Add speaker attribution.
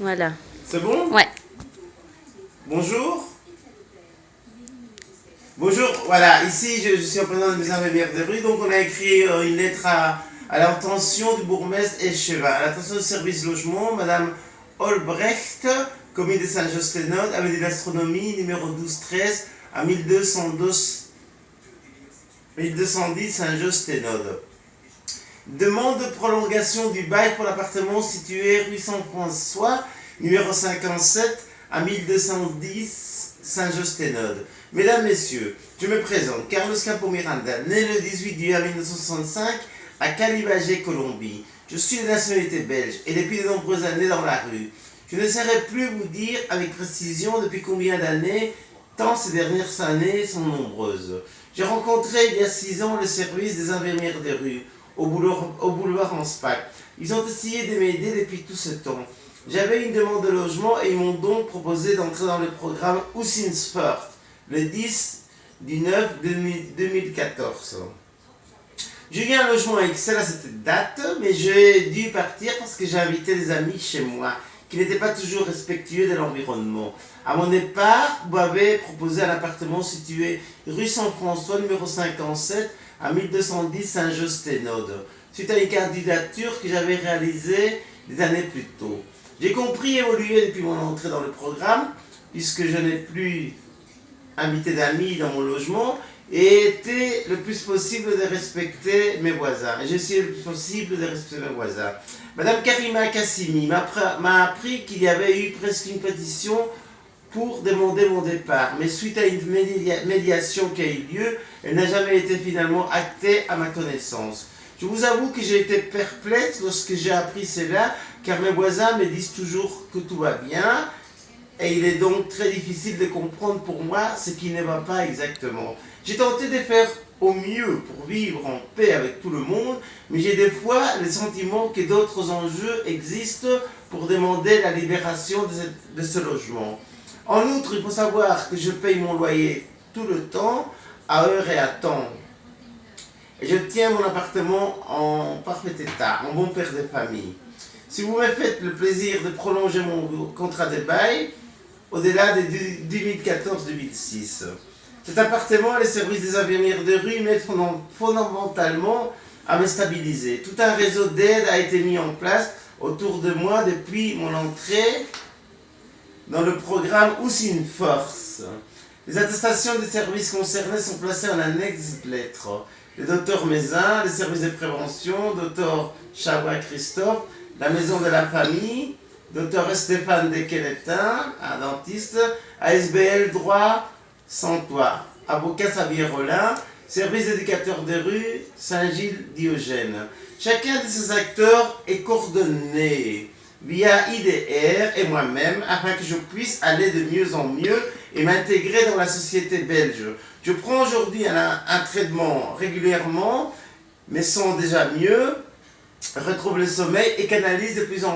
Speaker 1: Voilà.
Speaker 2: C'est bon?
Speaker 1: Ouais.
Speaker 2: Bonjour. Bonjour, voilà, ici je suis en présence des infirmières de rue, donc on a écrit une lettre à l'intention du bourgmestre Escheva, à l'intention du service logement, Madame Olbrecht, commune de Saint-Just-Lénode, avenue de l'Astronomie, numéro 1213, à 1210 Saint-Just-Lénode. Demande de prolongation du bail pour l'appartement situé rue Saint-François, numéro 57, à 1210 Saint-Just-Lénode. Mesdames, Messieurs, je me présente, Carlos Campo Miranda, né le 18 juillet 1965 à Calibagé, Colombie. Je suis de nationalité belge et depuis de nombreuses années dans la rue. Je ne saurais plus vous dire avec précision depuis combien d'années, tant ces dernières années sont nombreuses. J'ai rencontré il y a 6 ans le service des infirmières de rue, au boulevard Anspach. Ils ont essayé de m'aider depuis tout ce temps. J'avais une demande de logement et ils m'ont donc proposé d'entrer dans le programme Hussinsfort, le 10/9/2014. J'ai eu un logement excellent à cette date, mais j'ai dû partir parce que j'ai invité des amis chez moi qui n'étaient pas toujours respectueux de l'environnement. À mon départ, vous m'avez proposé un appartement situé rue Saint-François, numéro 57, à 1210 Saint-Just-Lénode, suite à une candidature que j'avais réalisée des années plus tôt. J'ai compris et évolué depuis mon entrée dans le programme, puisque je n'ai plus invité d'amis dans mon logement, et été le plus possible de respecter mes voisins. Et j'essaie le plus possible de respecter mes voisins. Madame Karima Kassimi m'a appris qu'il y avait eu presque une pétition pour demander mon départ, mais suite à une médiation qui a eu lieu, elle n'a jamais été finalement actée à ma connaissance. Je vous avoue que j'ai été perplexe lorsque j'ai appris cela, car mes voisins me disent toujours que tout va bien, et il est donc très difficile de comprendre pour moi ce qui ne va pas exactement. J'ai tenté de faire au mieux pour vivre en paix avec tout le monde, mais j'ai des fois le sentiment que d'autres enjeux existent pour demander la libération de ce logement. En outre, il faut savoir que je paye mon loyer tout le temps, à heure et à temps. Et je tiens mon appartement en parfait état, en bon père de famille. Si vous me faites le plaisir de prolonger mon contrat de bail, au-delà de 2014-2006. Cet appartement et les services des infirmières de rue m'aident fondamentalement à me stabiliser. Tout un réseau d'aide a été mis en place autour de moi depuis mon entrée dans le programme Hussinsfort. Les attestations des services concernés sont placées en annexe de lettres. Le docteur Mézin, les services de prévention, docteur Chabois Christophe, la maison de la famille, docteur Stéphane Dequeletin, un dentiste, ASBL droit sans toit, avocat Xavier Rollin, service d'éducateur de rue Saint-Gilles Diogène. Chacun de ces acteurs est coordonné via IDR et moi-même afin que je puisse aller de mieux en mieux et m'intégrer dans la société belge. Je prends aujourd'hui un traitement régulièrement, me sens déjà mieux, retrouve le sommeil et canalise de plus en plus